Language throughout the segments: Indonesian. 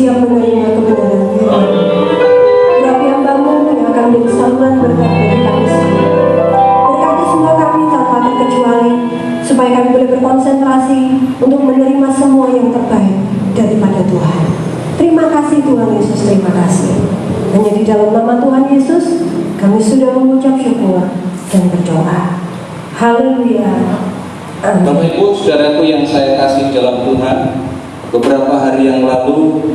siap menerima kebenaran firman. Urapi hamba-Mu yang akan menjadi saluran berkat bagi kami semua. Berkati semua kami tanpa terkecuali, supaya kami boleh berkonsentrasi untuk menerima semua yang terbaik daripada Tuhan. Terima kasih Tuhan Yesus, terima kasih. Hanya di dalam nama Tuhan Yesus kami sudah mengucap syukur dan berdoa. Haleluya. Amin. Bapak Ibu, saudaraku yang saya kasih dalam Tuhan, beberapa hari yang lalu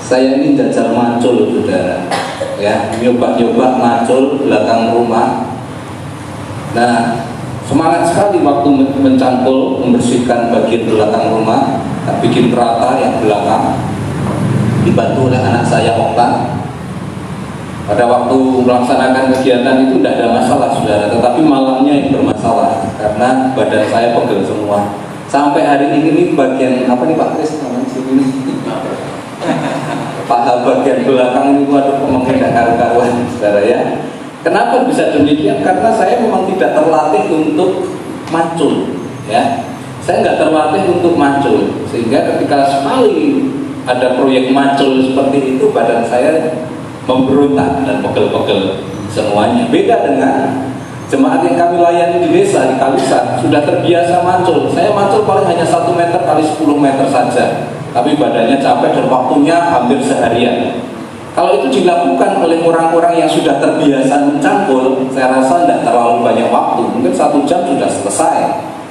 saya ini jajal macul, saudara. Ya, nyoba-nyoba macul belakang rumah. Nah, semangat sekali waktu mencangkul, membersihkan bagian belakang rumah, bikin rata yang belakang, dibantu oleh anak saya Okta. Pada waktu melaksanakan kegiatan itu tidak ada masalah, saudara, tetapi malamnya yang bermasalah karena badan saya pegel semua. Sampai hari ini bagian apa nih Pak Kris? Sini paha bagian belakang ini waduh mungkin tidak karu-karuan, saudara ya. Kenapa bisa demikian? Karena saya memang tidak terlatih untuk macul, ya. Saya nggak terlatih untuk macul, sehingga ketika sekali ada proyek macul seperti itu, badan saya memberontak dan pegel-pegel semuanya. Beda dengan jemaat yang kami layani di desa, di Kalisan, sudah terbiasa macul. Saya macul paling hanya 1 meter kali 10 meter saja, tapi badannya capek dan waktunya hampir seharian. Kalau itu dilakukan oleh orang-orang yang sudah terbiasa mencangkul, saya rasa tidak terlalu banyak waktu, mungkin 1 jam sudah selesai,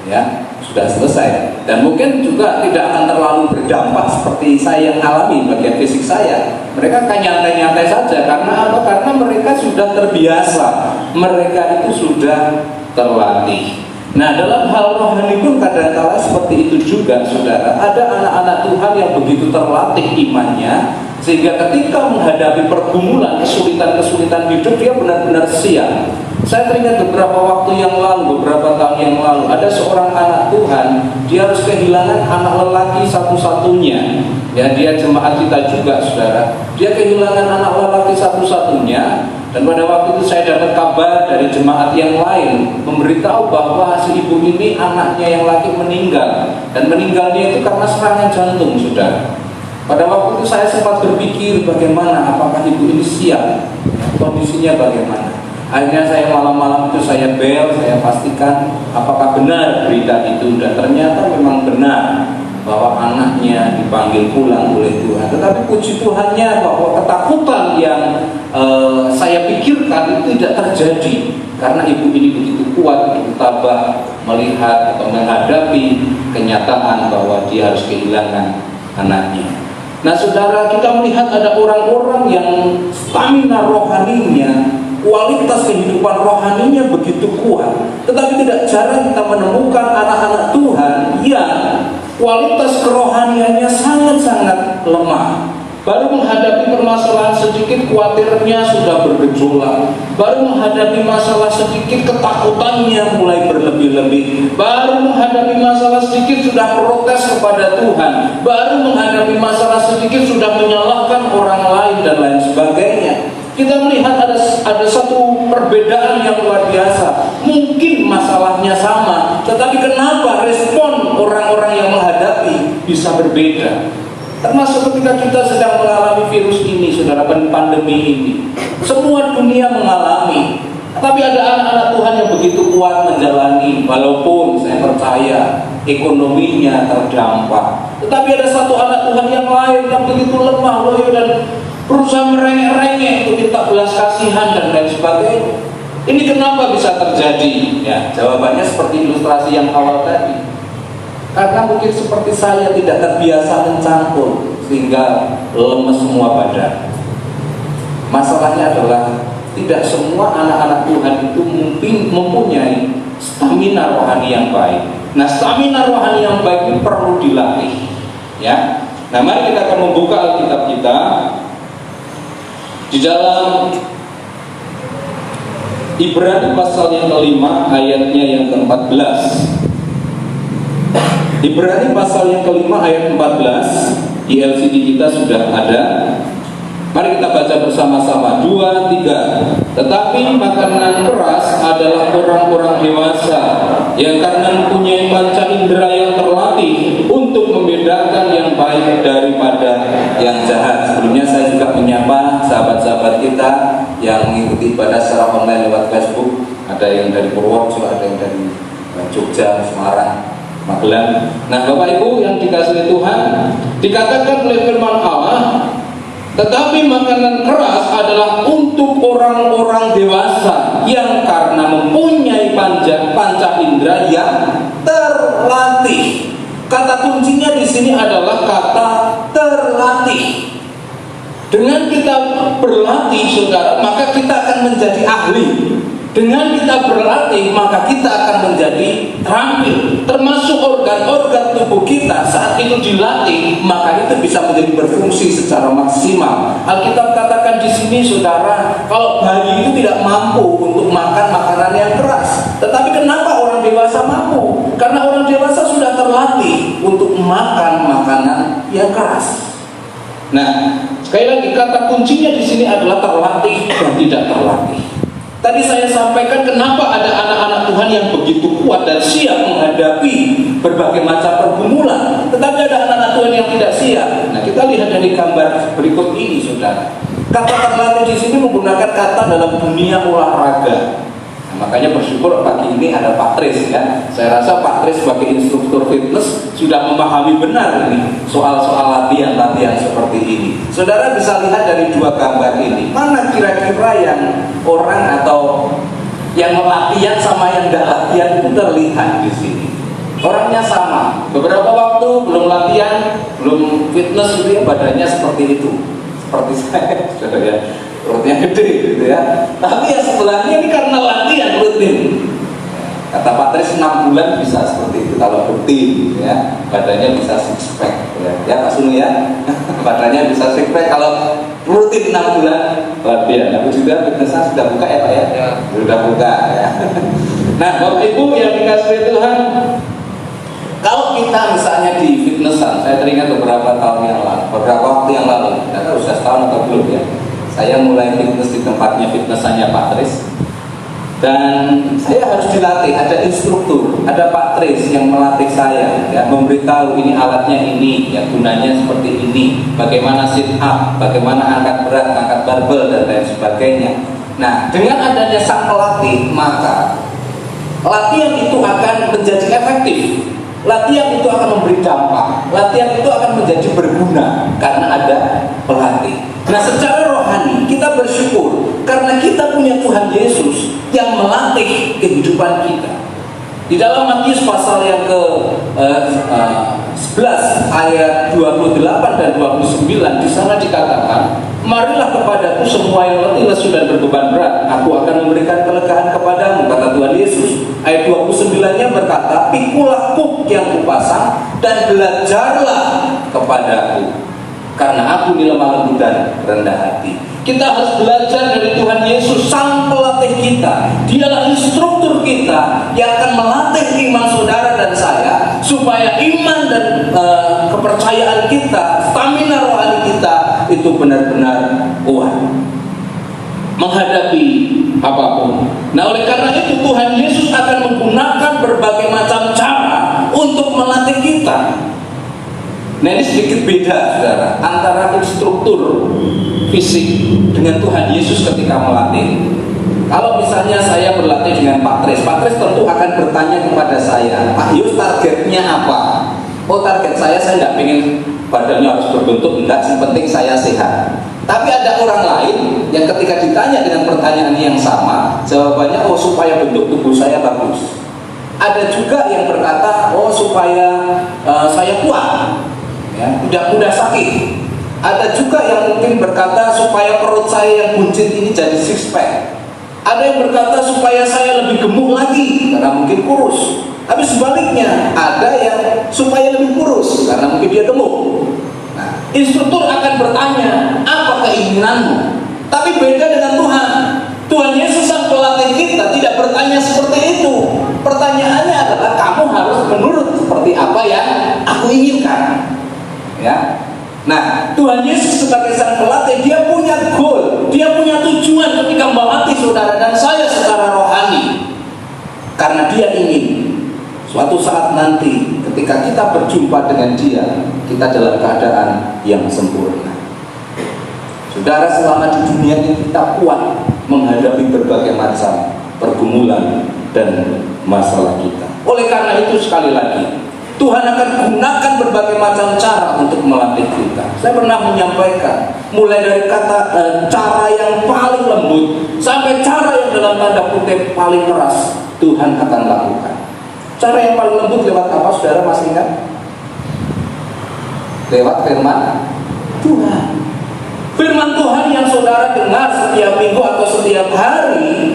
ya, sudah selesai. Dan mungkin juga tidak akan terlalu berdampak seperti saya yang alami bagian fisik saya. Mereka akan nyantai-nyantai saja, karena apa? Karena mereka sudah terbiasa, mereka itu sudah terlatih. Nah, dalam hal rohani pun kadang-kala seperti itu juga, saudara. Ada anak-anak Tuhan yang begitu terlatih imannya, sehingga ketika menghadapi pergumulan, kesulitan-kesulitan hidup, dia benar-benar siap. Saya teringat beberapa waktu yang lalu, beberapa tahun yang lalu, ada seorang anak Tuhan, dia harus kehilangan anak lelaki satu-satunya. Ya, dia jemaat kita juga, saudara. Dia kehilangan anak lelaki satu-satunya, dan pada waktu itu saya dapat kabar dari jemaat yang lain memberitahu bahwa si ibu ini anaknya yang laki meninggal, dan meninggalnya itu karena serangan jantung, saudara. Pada waktu itu saya sempat berpikir bagaimana, apakah ibu ini siap, kondisinya bagaimana. Akhirnya saya malam-malam itu saya bel, saya pastikan apakah benar berita itu, dan ternyata memang benar bahwa anaknya dipanggil pulang oleh Tuhan. Tetapi puji Tuhannya bahwa ketakutan yang saya pikirkan itu tidak terjadi, karena ibu ini begitu kuat, begitu tabah melihat atau menghadapi kenyataan bahwa dia harus kehilangan anaknya. Nah, saudara, kita melihat ada orang-orang yang stamina rohaninya, kualitas kehidupan rohaninya begitu kuat, tetapi tidak jarang kita menemukan anak-anak Tuhan yang kualitas kerohaniannya sangat-sangat lemah. Baru menghadapi permasalahan sedikit, khawatirnya sudah bergejolak. Baru menghadapi masalah sedikit, ketakutannya mulai berlebih-lebih. Baru menghadapi masalah sedikit, sudah protes kepada Tuhan. Baru menghadapi masalah sedikit, sudah menyalahkan orang lain dan lain sebagainya. Kita melihat ada satu perbedaan yang luar biasa. Mungkin masalahnya sama, tetapi kenapa respon orang-orang yang menghadapi bisa berbeda? Termasuk ketika kita sedang mengalami virus ini, saudara, pandemi ini. Semua dunia mengalami, tapi ada anak-anak Tuhan yang begitu kuat menjalani, walaupun saya percaya ekonominya terdampak. Tetapi ada satu anak Tuhan yang lain yang begitu lemah, loyo, dan berusaha merengek-rengek untuk minta belas kasihan dan lain sebagainya. Ini kenapa bisa terjadi? Ya, jawabannya seperti ilustrasi yang awal tadi. Karena mungkin seperti saya tidak terbiasa mencangkul, sehingga lemes semua badan. Masalahnya adalah tidak semua anak-anak Tuhan itu mempunyai stamina rohani yang baik. Nah, stamina rohani yang baik itu perlu dilatih, ya. Nah, mari kita akan membuka Alkitab kita di dalam Ibrani pasal yang kelima, ayatnya yang ke-14. Ibrani pasal yang kelima ayat 14. Di LCD kita sudah ada. Mari kita baca bersama-sama. 2, 3. Tetapi makanan keras adalah orang-orang dewasa yang karena mempunyai panca indera yang terlatih untuk membedakan yang baik daripada yang jahat. Sebelumnya saya juga menyapa sahabat-sahabat kita yang mengikuti ibadah secara online lewat Facebook. Ada yang dari Purworejo, ada yang dari Jogja, Semarang, Magelang. Nah, Bapak Ibu yang dikasihi Tuhan, dikatakan oleh firman Allah, tetapi makanan keras adalah untuk orang-orang dewasa yang karena mempunyai panca indera yang terlatih. Kata kuncinya di sini adalah kata terlatih. Dengan kita berlatih, saudara, maka kita akan menjadi ahli. Dengan kita berlatih, maka kita akan menjadi terampil. Termasuk organ-organ tubuh kita saat itu dilatih, maka itu bisa menjadi berfungsi secara maksimal. Alkitab katakan di sini, saudara, kalau bayi itu tidak mampu untuk makan makanan yang keras. Tetapi kenapa orang dewasa mampu? Karena orang dewasa sudah terlatih untuk makan makanan yang keras. Nah, sekali lagi kata kuncinya di sini adalah terlatih dan tidak terlatih. Tadi saya sampaikan kenapa ada anak-anak Tuhan yang begitu kuat dan siap menghadapi berbagai macam pergumulan, tetapi ada anak-anak Tuhan yang tidak siap. Nah, kita lihat dari gambar berikut ini, saudara. Kata terlatih di sini menggunakan kata dalam dunia olahraga. Nah, makanya bersyukur pagi ini ada Pak Tris, ya. Saya rasa Pak Tris sebagai instruktur fitness sudah memahami benar ini soal-soal latihan-latihan seperti ini. Saudara bisa lihat dari dua gambar ini, mana kira-kira yang orang atau yang latihan sama yang tidak latihan itu terlihat di sini. Orangnya sama. Beberapa waktu belum latihan, belum fitness gitu ya, badannya seperti itu, seperti saya, saudara ya. Perutnya gede gitu ya. Tapi yang sebelahnya ini karena latihan rutin. Kata Pak Tris 6 bulan bisa seperti itu kalau rutin ya. Badannya bisa six pack ya Pak Sunu ya. Badannya bisa six pack kalau rutin 6 bulan latihan. Aku juga fitness sudah buka ya Pak ya. Sudah buka ya. Nah, Bapak Ibu yang dikasihi Tuhan, kalau kita misalnya di fitnessan, saya teringat beberapa tahun yang lalu, beberapa waktu yang lalu, tidak tahu sudah setahun atau belum ya. Saya mulai fitness di tempatnya fitnessannya Pak Tris, dan saya harus dilatih. Ada instruktur, ada Pak Tris yang melatih saya, ya, memberitahu ini alatnya ini, ya, gunanya seperti ini, bagaimana sit up, bagaimana angkat berat, angkat barbel dan lain sebagainya. Nah, dengan adanya sang pelatih, maka latihan itu akan menjadi efektif. Latihan itu akan memberi dampak. Latihan itu akan menjadi berguna karena ada pelatih. Nah, secara rohani kita bersyukur karena kita punya Tuhan Yesus yang melatih kehidupan kita. Di dalam Matius pasal yang ke 11 ayat 28 dan 29 di sana dikatakan, "Marilah kepadaku semua yang letih lesu dan berbeban berat, aku akan memberikan kelegaan kepadamu," kata Tuhan Yesus. Ayat 29-nya berkata, "Pikulah kuk yang kupasang dan belajarlah kepadaku, karena aku ini lemah lembut dan rendah hati." Kita harus belajar dari Tuhan Yesus, sang pelatih kita. Dialah instruktur kita yang akan melatih iman saudara dan saya, supaya iman dan kepercayaan kita, stamina rohani kita itu benar-benar kuat menghadapi apapun. Nah, oleh karena itu Tuhan Yesus akan menggunakan berbagai macam cara untuk melatih kita. Nah, ini sedikit beda, saudara, antara instruktur fisik dengan Tuhan Yesus ketika melatih. Kalau misalnya saya berlatih dengan Pak Tris tentu akan bertanya kepada saya, "Pak Yus, targetnya apa?" "Oh, target saya nggak pengen badannya harus berbentuk, enggak, yang penting saya sehat." Tapi ada orang lain yang ketika ditanya dengan pertanyaan yang sama, jawabannya, "Oh, supaya bentuk tubuh saya bagus." Ada juga yang berkata, "Oh, supaya saya kuat, ya, tidak mudah sakit." Ada juga yang mungkin berkata supaya perut saya yang buncit ini jadi six pack. Ada yang berkata supaya saya lebih gemuk lagi karena mungkin kurus. Tapi sebaliknya, ada yang supaya lebih kurus karena mungkin dia gemuk. Nah, instruktur akan bertanya, "Apa keinginanmu?" Tapi beda dengan Tuhan. Tuhan Yesus sang pelatih kita tidak bertanya seperti itu. Pertanyaannya adalah, kamu harus menurut seperti apa yang aku inginkan. Ya. Nah, Tuhan Yesus sebagai sang pelatih, dia punya goal, dia punya tujuan ketika melatih saudara dan saya secara rohani. Karena dia ingin suatu saat nanti ketika kita berjumpa dengan Dia, kita dalam keadaan yang sempurna. Saudara, selama di dunia ini kita kuat menghadapi berbagai macam pergumulan dan masalah kita. Oleh karena itu, sekali lagi, Tuhan akan gunakan berbagai macam cara untuk melatih kita. Saya pernah menyampaikan, mulai dari cara yang paling lembut sampai cara yang dalam tanda kutip paling keras, Tuhan akan lakukan. Cara yang paling lembut lewat apa, saudara masih ingat? Lewat firman Tuhan. Firman Tuhan yang saudara dengar setiap minggu atau setiap hari,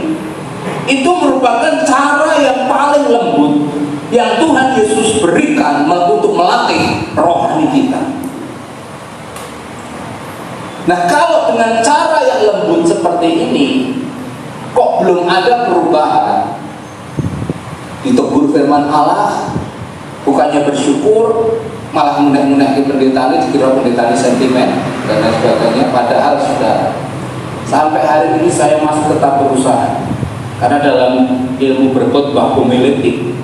itu merupakan cara yang paling lembut yang Tuhan Yesus berikan untuk melatih rohani kita. Nah, kalau dengan cara yang lembut seperti ini kok belum ada perubahan, ditegur firman Allah, bukannya bersyukur, malah munek-munek pendeta ini, dikira pendeta ini sentimen dan lain sebagainya. Padahal sudah sampai hari ini saya masih tetap berusaha, karena dalam ilmu berkhotbah homiletik,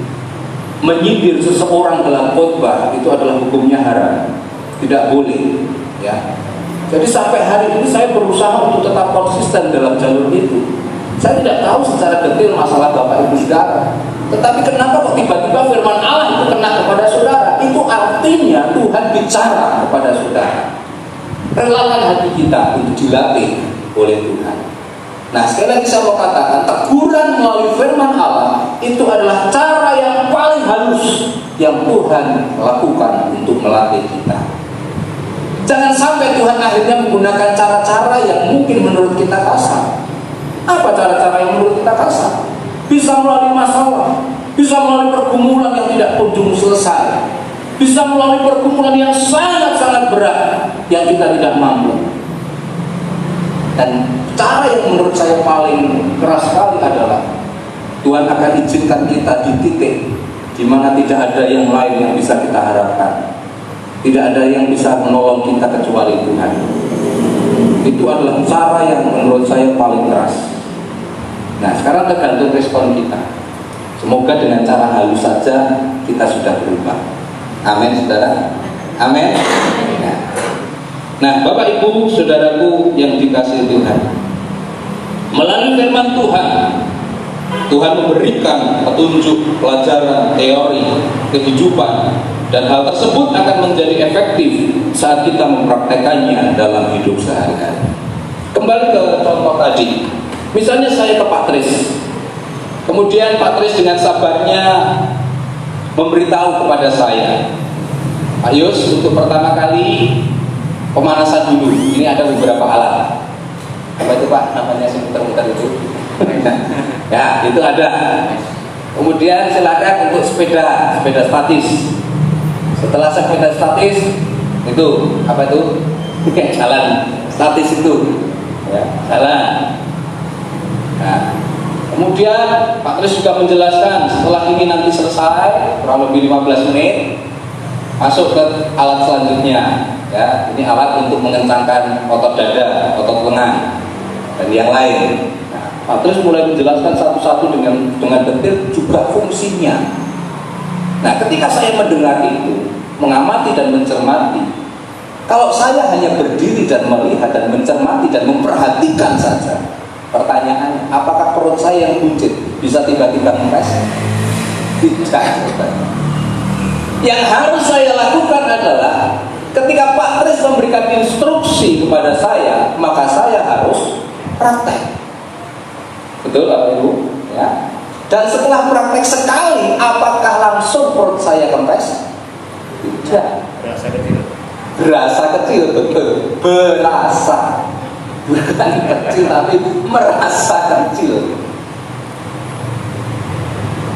menyindir seseorang dalam khotbah itu adalah hukumnya haram, tidak boleh, ya. Jadi sampai hari ini saya berusaha untuk tetap konsisten dalam jalur itu. Saya tidak tahu secara detail masalah Bapak Ibu Saudara, tetapi kenapa kok tiba-tiba firman Allah itu kena kepada saudara? Itu artinya Tuhan bicara kepada saudara. Relakan hati kita untuk dilatih oleh Tuhan. Nah, sekali lagi saya mau katakan, teguran melalui firman Allah itu adalah cara yang paling halus yang Tuhan lakukan untuk melatih kita. Jangan sampai Tuhan akhirnya menggunakan cara-cara yang mungkin menurut kita kasar. Apa cara-cara yang menurut kita kasar? Bisa melalui masalah, bisa melalui pergumulan yang tidak kunjung selesai, bisa melalui pergumulan yang sangat-sangat berat yang kita tidak mampu. Dan cara yang menurut saya paling keras sekali adalah Tuhan akan izinkan kita di titik di mana tidak ada yang lain yang bisa kita harapkan, tidak ada yang bisa menolong kita kecuali Tuhan. Itu adalah cara yang menurut saya paling keras. Nah, sekarang tergantung respon kita. Semoga dengan cara halus saja kita sudah berubah. Amin, saudara. Amin. Nah, Bapak Ibu saudaraku yang dikasihi Tuhan, melalui firman Tuhan, Tuhan memberikan petunjuk, pelajaran, teori, kehidupan, dan hal tersebut akan menjadi efektif saat kita mempraktekannya dalam hidup sehari-hari. Kembali ke contoh tadi, misalnya saya ke Pak Tris, kemudian Pak Tris dengan sabarnya memberitahu kepada saya, Pak Yus, untuk pertama kali pemanasan dulu, ini ada beberapa alat. Apa itu Pak namanya, sebentar itu? Ya, itu ada. Kemudian silakan untuk sepeda statis. Setelah sepeda statis, itu apa itu? Jalan statis itu, ya, jalan. Nah, kemudian Pak Tris juga menjelaskan setelah ini nanti selesai kurang lebih 15 menit, masuk ke alat selanjutnya. Ya, ini alat untuk mengencangkan otot dada, otot lengan, dan yang lain. Nah, Pak Tris mulai menjelaskan satu-satu dengan detail juga fungsinya. Nah, ketika saya mendengar itu, mengamati dan mencermati, kalau saya hanya berdiri dan melihat dan mencermati dan memperhatikan saja, pertanyaannya, apakah perut saya yang buncit bisa tiba-tiba kempes? Tidak. Yang harus saya lakukan adalah ketika Pak Tris memberikan instruksi kepada saya, maka saya harus praktek. Betul Bapak Ibu? Ya. Dan setelah praktek sekali, apakah langsung perut saya kempes? Tidak. Berasa kecil. Berasa kecil, betul. Berasa. Bukan kecil, tapi merasa kecil.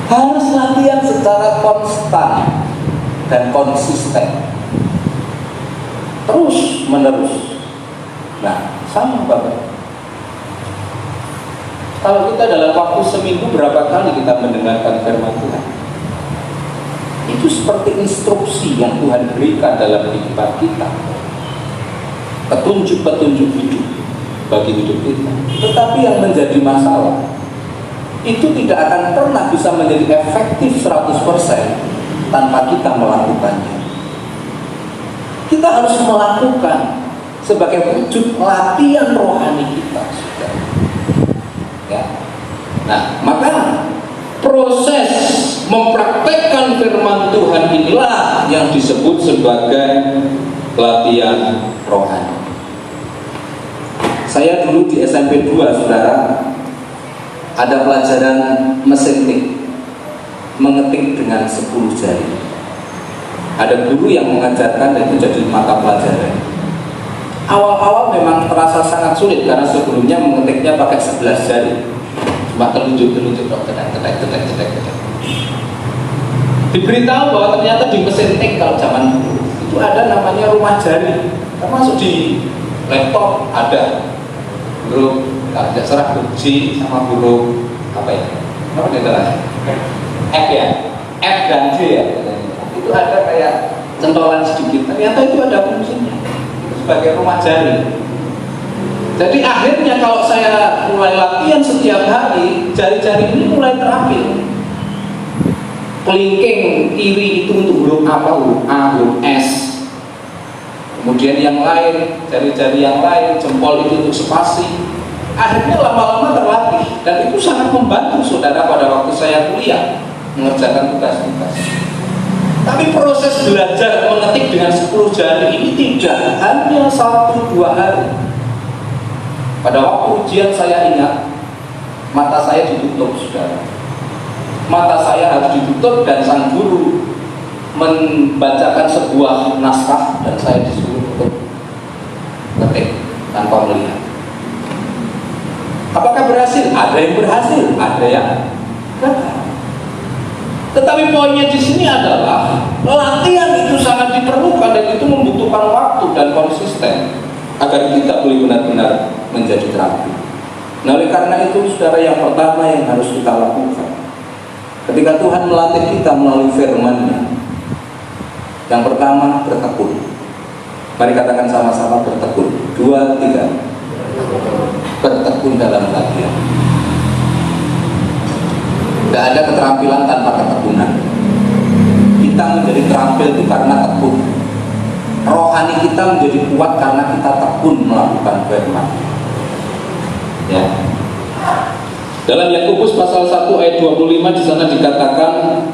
Harus latihan secara konstan dan konsisten, terus menerus. Nah, sama Bapak. Kalau kita dalam waktu seminggu berapa kali kita mendengarkan firman Tuhan? Itu seperti instruksi yang Tuhan berikan dalam kehidupan kita, petunjuk-petunjuk hidup bagi hidup kita. Tetapi yang menjadi masalah, itu tidak akan pernah bisa menjadi efektif 100% tanpa kita melakukannya. Kita harus melakukan sebagai wujud latihan rohani kita, saudara. Ya. Nah, maka proses mempraktekkan firman Tuhan inilah yang disebut sebagai latihan rohani. Saya dulu di SMP 2, saudara, ada pelajaran mesin tik, mengetik dengan 10 jari. Ada guru yang mengajarkan dan itu jadi mata pelajaran. Awal-awal memang terasa sangat sulit karena sebelumnya mengetiknya pakai 11 jari, cuma telunjuk-telunjuk, tetek. Diberitahu bahwa ternyata di mesin tik kalau zaman dulu itu ada namanya rumah jari, termasuk di laptop ada huruf, kalau tidak salah huruf G sama huruf apa ya? Apa itu? F ya, F dan J ya. Itu ada kayak centolan sedikit. Ternyata itu ada fungsinya sebagai rumah jari. Jadi akhirnya kalau saya mulai latihan setiap hari, jari-jari ini mulai terampil. Kelingking kiri itu untuk huruf apa? Huruf A, huruf S. Kemudian yang lain, jari-jari yang lain, jempol itu untuk spasi. Akhirnya lama-lama terlatih dan itu sangat membantu saudara pada waktu saya kuliah mengerjakan tugas-tugas. Tapi proses belajar mengetik dengan 10 jari ini tidak hanya 1-2 hari. Pada waktu ujian saya ingat mata saya ditutup, saudara. Mata saya harus ditutup dan sang guru membacakan sebuah naskah dan saya disuruh untuk ketik tanpa melihat. Apakah berhasil? Ada yang berhasil, ada yang gagal. Tetapi poinnya di sini adalah latihan itu sangat diperlukan dan itu membutuhkan waktu dan konsisten agar kita boleh benar-benar menjadi terampil. Nah, oleh karena itu, saudara, yang pertama yang harus kita lakukan ketika Tuhan melatih kita melalui firman-Nya, yang pertama bertekun. Mari katakan sama-sama bertekun. 2, 3. Bertekun dalam latihan. Tidak ada keterampilan tanpa ketekunan. Kita menjadi terampil itu karena tekun. Rohani kita menjadi kuat karena kita tekun melakukan firman. Ya. Dalam Yakobus pasal 1 ayat 25 di sana dikatakan,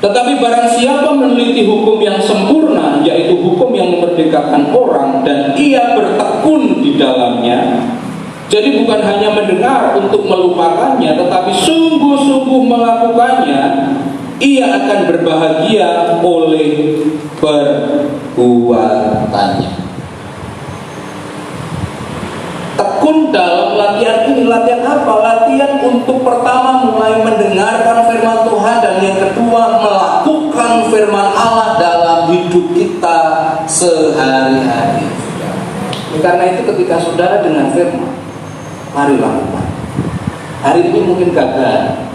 tetapi barang siapa meneliti hukum yang sempurna, yaitu hukum yang memerdekakan orang, dan ia bertekun di dalamnya. Jadi bukan hanya mendengar untuk melupakannya, tetapi sungguh-sungguh melakukannya, ia akan berbahagia oleh perbuatannya. Tekun dalam latihan ini, latihan apa? Latihan untuk pertama mulai mendengarkan firman Tuhan, dan yang kedua melakukan firman Allah dalam hidup kita sehari-hari. Karena itu ketika saudara dengan firman, mari lakukan. Hari ini mungkin gagal,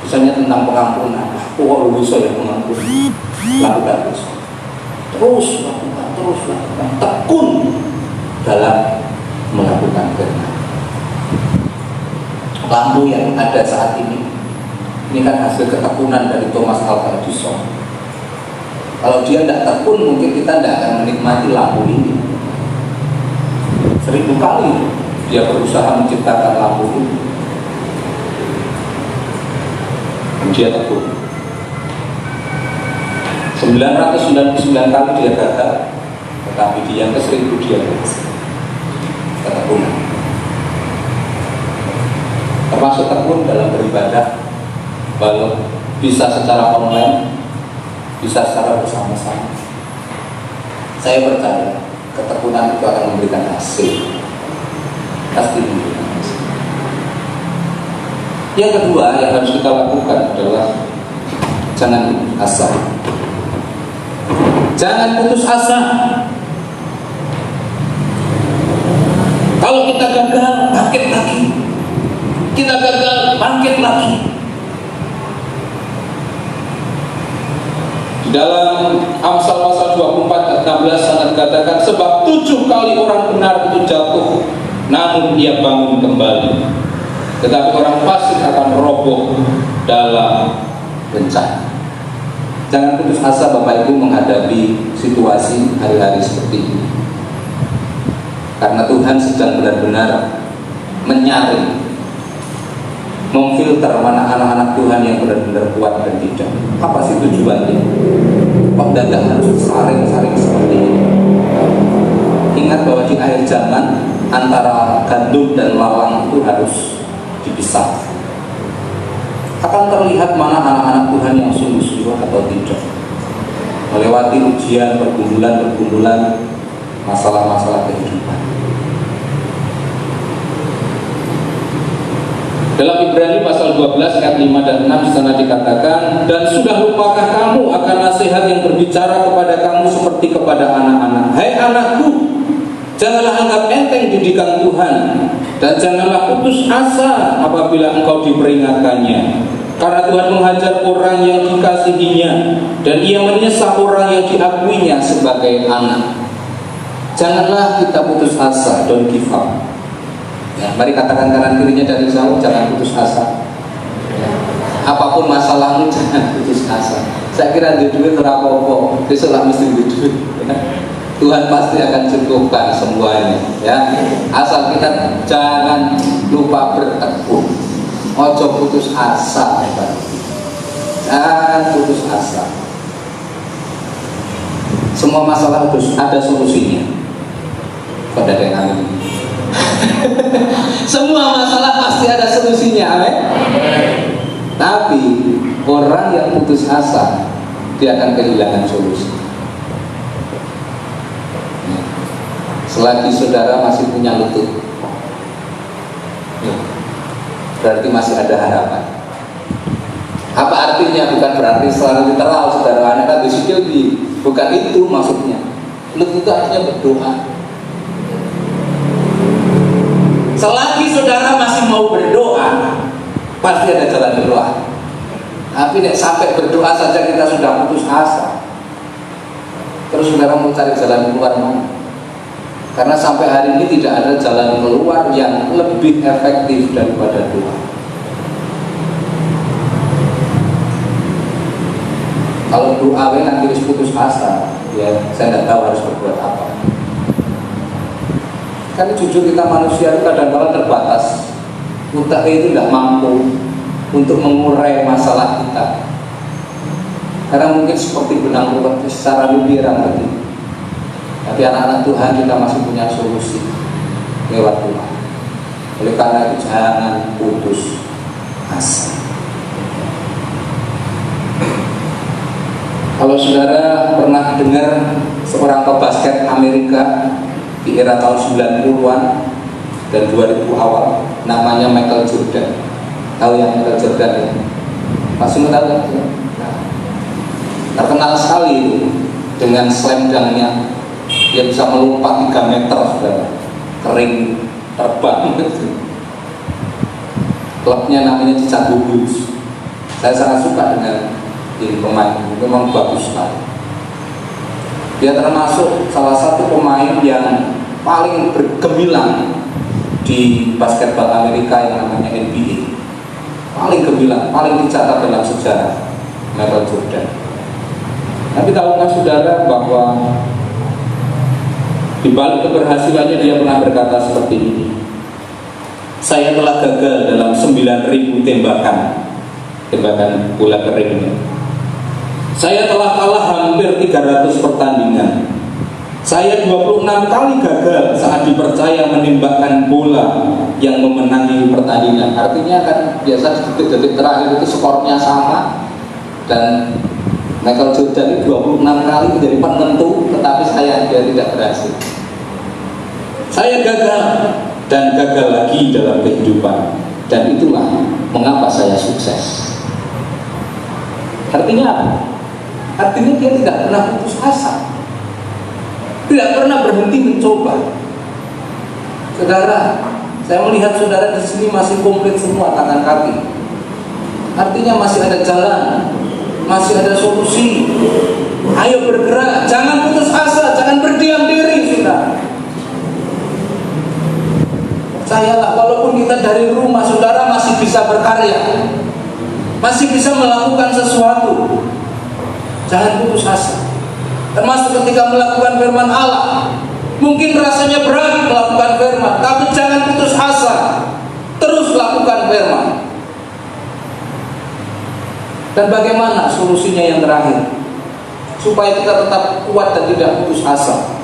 misalnya tentang pengampunan. Oh, bisa ya mengampuni. Lakukan terus. Terus lakukan. Tekun dalam melakukan firman. Lampu yang ada saat ini kan hasil ketekunan dari Thomas Alva Edison. Kalau dia tidak tekun, mungkin kita tidak akan menikmati lampu ini. 1000 kali dia berusaha menciptakan lampu ini. Dia tekun. 999 kali dia gagal, tetapi dia ke-1000 dia berhasil. Ketekunan. Termasuk tekun dalam beribadah, walau bisa secara online, bisa secara bersama-sama. Saya percaya ketekunan itu akan memberikan hasil. Pasti memberikan hasil. Yang kedua yang harus kita lakukan adalah jangan putus asa. Jangan putus asa. Kalau kita gagal, bangkit lagi. Kita gagal, bangkit lagi. Di dalam Amsal pasal 24 ayat 16 sangat dikatakan, sebab 7 kali orang benar itu jatuh, namun ia bangun kembali. Tetapi orang fasik akan roboh dalam bencana. Jangan putus asa Bapak Ibu menghadapi situasi hari-hari seperti ini. Karena Tuhan sedang benar-benar menyaring, memfilter mana anak-anak Tuhan yang benar-benar kuat dan tidak. Apa sih tujuannya? Kok tidak harus saring-saring seperti ini? Ingat bahwa di akhir zaman antara gandum dan lalang itu harus dipisah. Akan terlihat mana anak-anak Tuhan yang sungguh-sungguh atau tidak, melewati ujian, pergumulan, masalah-masalah kehidupan. Dalam Ibrani pasal 12 ayat 5 dan 6 di sana dikatakan, dan sudah lupakah kamu akan nasihat yang berbicara kepada kamu seperti kepada anak-anak? Hai anakku, janganlah anggap enteng didikan Tuhan, dan janganlah putus asa apabila engkau diperingatkannya. Karena Tuhan menghajar orang yang dikasihinya, dan Ia menyesal orang yang diakuinya sebagai anak. Janganlah kita putus asa, don't give up. Ya, mari katakan kanan kirinya dari jauh, jangan putus asa. Ya. Apapun masalahmu, jangan putus asa. Saya kira di duit terapopo, besok lah mesti di duit. Ya. Tuhan pasti akan cukupkan semuanya. Ya, asal kita jangan lupa bertekun. Ojo putus asa, jangan putus asa. Semua masalah harus ada solusinya. Pada dengan semua masalah pasti ada solusinya, amin. Tapi orang yang putus asa, dia akan kehilangan solusi. Selagi saudara masih punya lutut, berarti masih ada harapan. Apa artinya? Bukan berarti selalu literal, saudara. Anda kan di bukan itu maksudnya. Lutut itu artinya berdoa. Selagi saudara masih mau berdoa, pasti ada jalan keluar. Tapi sampai berdoa saja kita sudah putus asa, terus saudara mau cari jalan keluar mana? Karena sampai hari ini tidak ada jalan keluar yang lebih efektif daripada doa. Kalau doa nanti harus putus asa, ya saya tidak tahu harus berbuat apa. Kan jujur kita manusia itu kadang-kadang terbatas. Utak itu tidak mampu untuk mengurai masalah kita. Karena mungkin seperti benang ruwet secara lubiran tadi. Tapi anak-anak Tuhan kita masih punya solusi lewat Tuhan. Oleh karena itu jangan putus asa. Kalau saudara pernah dengar seorang pebasket Amerika di era tahun 90-an dan 2000 awal, namanya Michael Jordan. Tahu yang Michael Jordan ya? Pasti tahu kan? Nah, terkenal sekali dengan slam dunk-nya. Dia bisa melompat 3 meter, saudara. Kering, terbang. Klubnya namanya Chicago Bulls. Saya sangat suka dengan ini pemain, memang bagus sekali. Dia termasuk salah satu pemain yang paling bergemilang di basketball Amerika yang namanya NBA. Paling gemilang, paling dicatat dalam sejarah Michael Jordan. Tapi tahukah saudara bahwa di balik keberhasilannya dia pernah berkata seperti ini, saya telah gagal dalam 9.000 tembakan bola keringnya. Saya telah kalah hampir 300 pertandingan. Saya 26 kali gagal saat dipercaya menembakkan bola yang memenangi pertandingan. Artinya kan biasa di detik terakhir itu skornya sama, dan Michael Jordan 26 kali menjadi penentu, tetapi dia tidak berhasil. Saya gagal dan gagal lagi dalam kehidupan, dan itulah mengapa saya sukses. Artinya apa? Artinya dia tidak pernah putus asa, tidak pernah berhenti mencoba. Saudara, saya melihat saudara di sini masih komplit semua tangan kaki. Artinya masih ada jalan, masih ada solusi. Ayo bergerak, jangan putus asa, jangan berdiam diri, saudara. Percayalah, walaupun kita dari rumah, saudara masih bisa berkarya, masih bisa melakukan sesuatu. Jangan putus asa. Termasuk ketika melakukan firman Allah. Mungkin rasanya berat melakukan firman, tapi jangan putus asa. Terus lakukan firman. Dan bagaimana solusinya yang terakhir? Supaya kita tetap kuat dan tidak putus asa.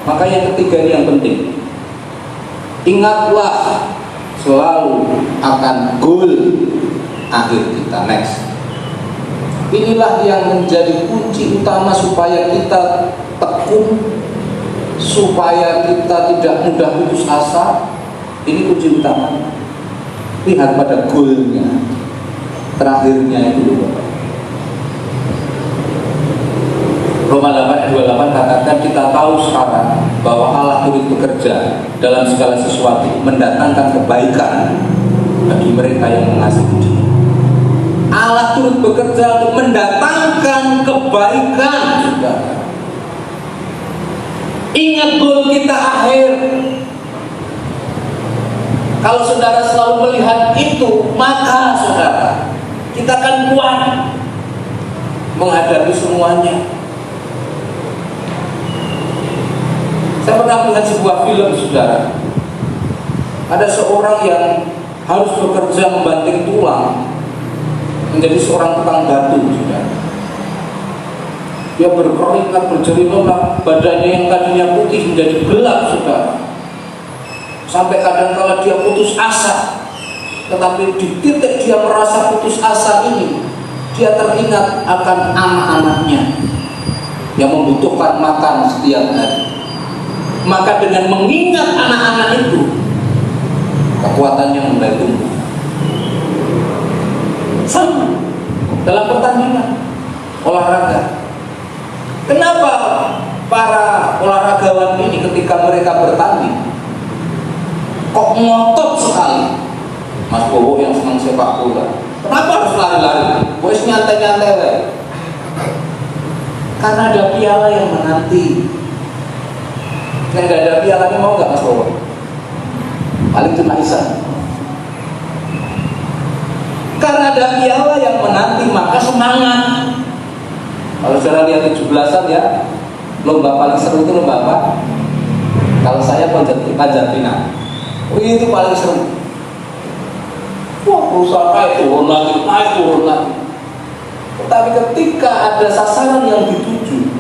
Maka yang ketiga ini yang penting. Ingatlah selalu akan goal akhir kita next. Inilah yang menjadi kunci utama supaya kita tekun, supaya kita tidak mudah putus asa. Ini kunci utama. Lihat pada goalnya, terakhirnya itu. Roma 8 ayat 28 katakan, kita tahu sekarang bahwa Allah turut bekerja dalam segala sesuatu, mendatangkan kebaikan bagi mereka yang mengasihi Dia. Allah turut bekerja untuk mendatangkan kebaikan, saudara. Ingat goal kita akhir. Kalau saudara selalu melihat itu, maka saudara, kita akan kuat menghadapi semuanya. Saya pernah melihat sebuah film, saudara. Ada seorang yang harus bekerja membanting tulang menjadi seorang tukang batu, saudara. Dia berkeringat, berjeri lemak, badannya yang tadinya putih menjadi gelap, saudara. Sampai kadang-kala dia putus asa. Tetapi di titik dia merasa putus asa ini, dia teringat akan anak-anaknya yang membutuhkan makan setiap hari. Maka dengan mengingat anak-anak itu, kekuatannya mulai tumbuh. Sama dalam pertandingan olahraga. Kenapa para olahragawan ini ketika mereka bertanding kok ngotot sekali? Mas Bowo yang senang sepak bola, kenapa harus lari-lari? Wes nyantai-nyantai. Karena ada piala yang menanti. Yang gak ada pialanya mau gak Mas Bowo? Paling cuma Isa. Karena ada piala yang menanti, maka semangat. Kalau saudara lihat 17-an ya, lomba paling seru itu lomba apa? Kalau saya panjat pinang. Itu paling seru. Wah, berusaha naik turun lagi. Tetapi ketika ada sasaran yang dituju,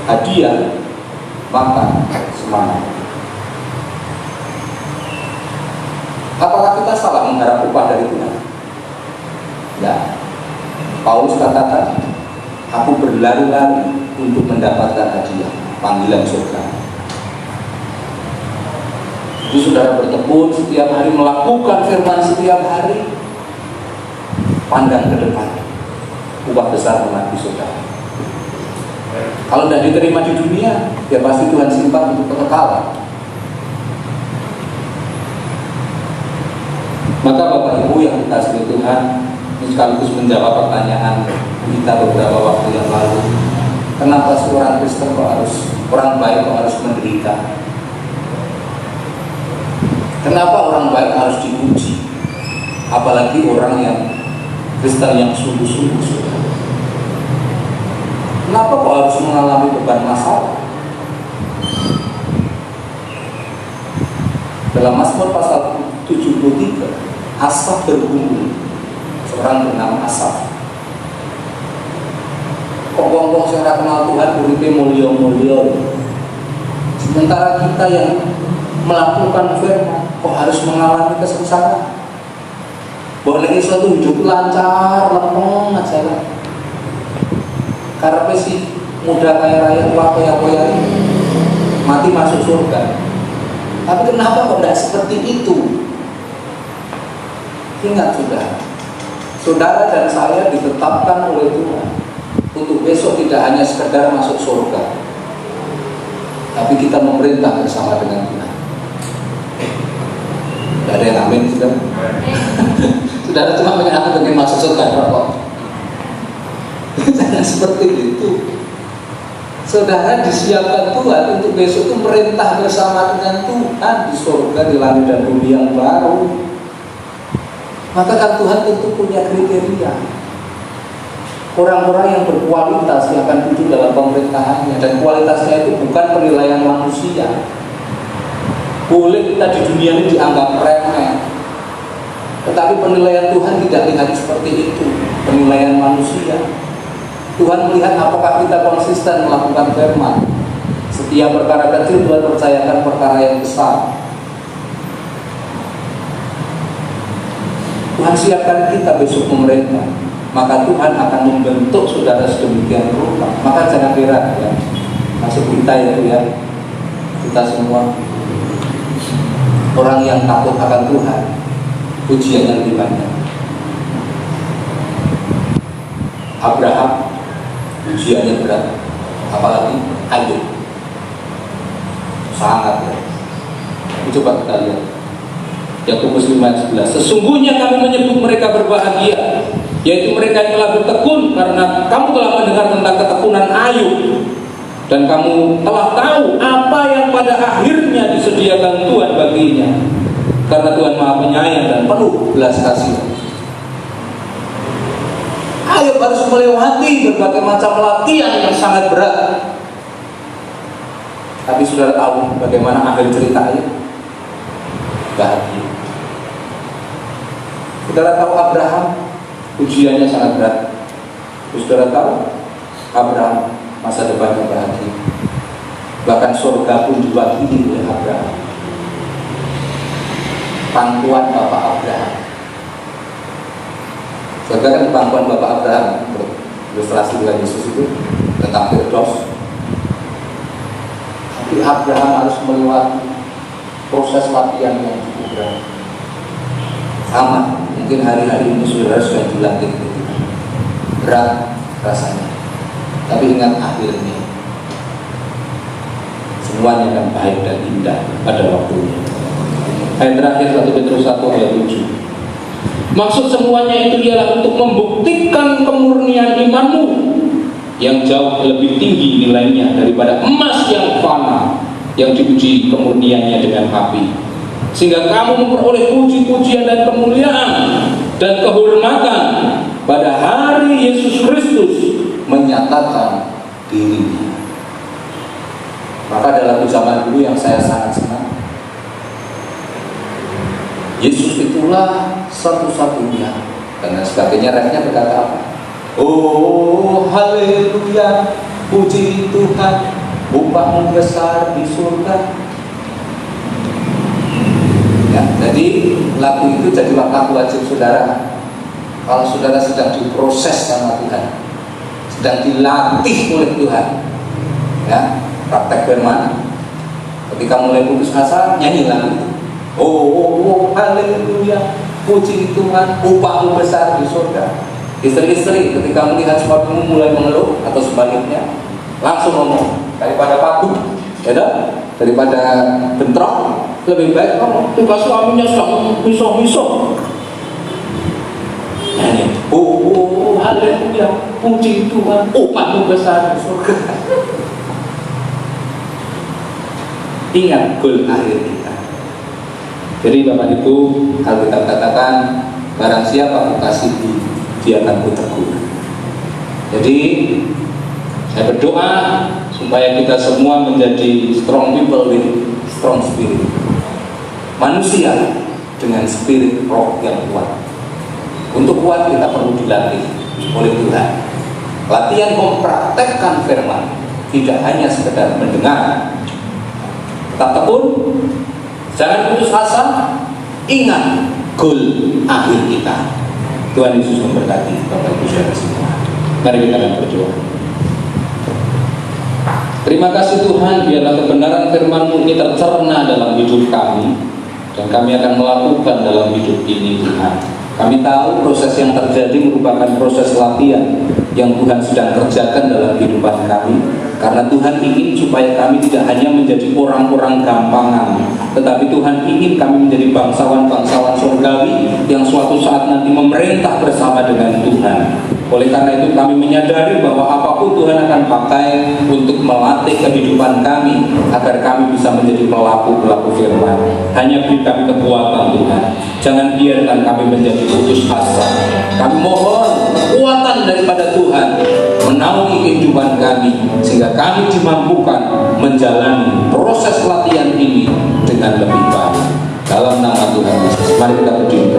hadiah, maka semangat. Apakah kita salah mengharap upah dari Tuhan? Ya. Paulus katakan, aku berlari-lari untuk mendapatkan hadiah, panggilan surga. Jadi saudara bertekun setiap hari, melakukan firman setiap hari, pandang ke depan, upah besar menanti saudara. Kalau tidak diterima di dunia, ya pasti Tuhan simpan untuk kekekalan. Maka Bapak Ibu yang dikasihi Tuhan, ini sekaligus menjawab pertanyaan kita beberapa waktu yang lalu. Kenapa seorang Kristen orang baik kok harus menderita? Kenapa orang baik harus diuji? Apalagi orang yang Kristen yang sungguh-sungguh. Kenapa kok harus mengalami beban masalah? Dalam Mazmur pasal 73, Asaf bergumul. Seorang bernama Asaf. Kok wong-wong sing ora kenal Tuhan uripe mulya-mulya. Sementara kita yang melakukan firman kok harus mengalami kesengsaraan. Boleh iso tuh hidup lancar, lempeng aja lah. Karena sih muda kaya raya, tua kaya kaya, mati masuk surga. Tapi kenapa kok tidak seperti itu? Ingat saudara dan saya ditetapkan oleh Tuhan untuk besok tidak hanya sekedar masuk surga, tapi kita memerintah bersama dengan Tuhan. Tidak ada yang amin, saudara. Saudara cuma pengen masuk surga kok. Jangan seperti itu. Saudara disiapkan Tuhan untuk besok itu merintah bersama dengan Tuhan di surga, di langit dan bumi yang baru. Maka kan Tuhan tentu punya kriteria. orang-orang yang berkualitas yang akan duduk dalam pemerintahannya, dan kualitasnya itu bukan penilaian manusia. Boleh kita di dunia ini dianggap remeh, tetapi penilaian Tuhan tidak lihat seperti itu, penilaian manusia. Tuhan melihat apakah kita konsisten melakukan firman. Setiap perkara kecil Tuhan percayakan perkara yang besar. Tuhan siapkan kita besok pemerintah, maka Tuhan akan membentuk saudara sedemikian rupa. Maka jangan heran ya, masuk kita itu ya, kita semua orang yang takut akan Tuhan, ujiannya lebih banyak. Abraham ujiannya berat, apalagi Ayub sangat berat. Coba kita lihat Yakobus 5:11. Sesungguhnya kami menyebut mereka berbahagia, yaitu mereka yang telah bertekun, karena kamu telah mendengar tentang ketekunan Ayub, dan kamu telah tahu apa yang pada akhirnya disediakan Tuhan baginya, karena Tuhan Maha Penyayang dan penuh belas kasihan. Ayub harus melewati berbagai macam latihan yang sangat berat. Tapi saudara tahu bagaimana akhir cerita Ayub? Bahagia. Saudara tahu Abraham ujiannya sangat berat. Saudara tahu Abraham masa depannya bahagia. Bahkan surga pun diwakili oleh Abraham. Pangkuan Bapak Abraham. Saudara kan pangkuan Bapak Abraham, ilustrasi dengan Yesus itu tentang Firdaus. Tapi Abraham harus melewati proses latihan yang cukup berat. Sama, mungkin hari-hari ini saudara sudah dilatih berat rasanya, tapi ingat akhirnya semuanya akan baik dan indah pada waktunya. Ayat terakhir 1 Petrus 1 ayat 7. Maksud semuanya itu ialah untuk membuktikan kemurnian imanmu yang jauh lebih tinggi nilainya daripada emas yang fana, yang diuji kemurniannya dengan api, sehingga kamu memperoleh puji-pujian dan kemuliaan dan kehormatan pada hari Yesus Kristus menyatakan dirinya. Maka dalam zaman dulu yang saya sangat senang, Yesus itulah satu-satunya, dan sebagainya. Refnya berkata apa? Oh haleluya, puji Tuhan, upahmu besar di surga. Ya, jadi lagu itu jadi lagu wajib saudara. Kalau saudara sedang diproses sama Tuhan, sedang dilatih oleh Tuhan, ya, praktek firman. Ketika mulai putus asa, nyanyi lagu itu. Oh haleluya, puji Tuhan, upahmu besar di surga. Istri-istri ketika melihat suamimu mulai mengeluh atau sebaliknya, langsung ngomong, daripada patuh, ya, daripada bentrok, lebih baik ngomong, jika suaminya sedang misah-misah, nyanyi, oh haleluya, puji Tuhan, upahmu besar di surga. Ingat goal akhir kita. Jadi Bapak Ibu, Alkitab katakan, barang siapa kukasihi, dia akan kutegur. Jadi saya berdoa supaya kita semua menjadi strong people with strong spirit, manusia dengan spirit roh yang kuat. Untuk kuat kita perlu dilatih oleh Tuhan. Latihan mempraktekkan firman, tidak hanya sekedar mendengar. Tetap tekun, jangan putus asa, ingat goal akhir kita. Tuhan Yesus memberkati Bapak Ibu Saudara semua. Mari kita akan berdoa. Terima kasih Tuhan, biarlah kebenaran firman-Mu ini tercerna dalam hidup kami, dan kami akan melakukan dalam hidup ini Tuhan. Kami tahu proses yang terjadi merupakan proses latihan yang Tuhan sedang kerjakan dalam kehidupan kami, karena Tuhan ingin supaya kami tidak hanya menjadi orang-orang gampangan, tetapi Tuhan ingin kami menjadi bangsawan-bangsawan surgawi yang suatu saat nanti memerintah bersama dengan Tuhan. Oleh karena itu kami menyadari bahwa apapun Tuhan akan pakai untuk melatih kehidupan kami agar kami bisa menjadi pelaku-pelaku firman. Hanya beri kami kekuatan Tuhan. Jangan biarkan kami menjadi putus asa. Kami mohon kekuatan daripada Tuhan menaungi kehidupan kami sehingga kami dimampukan menjalani proses latihan ini dengan lebih baik. Dalam nama Tuhan Yesus, mari kita berdiri.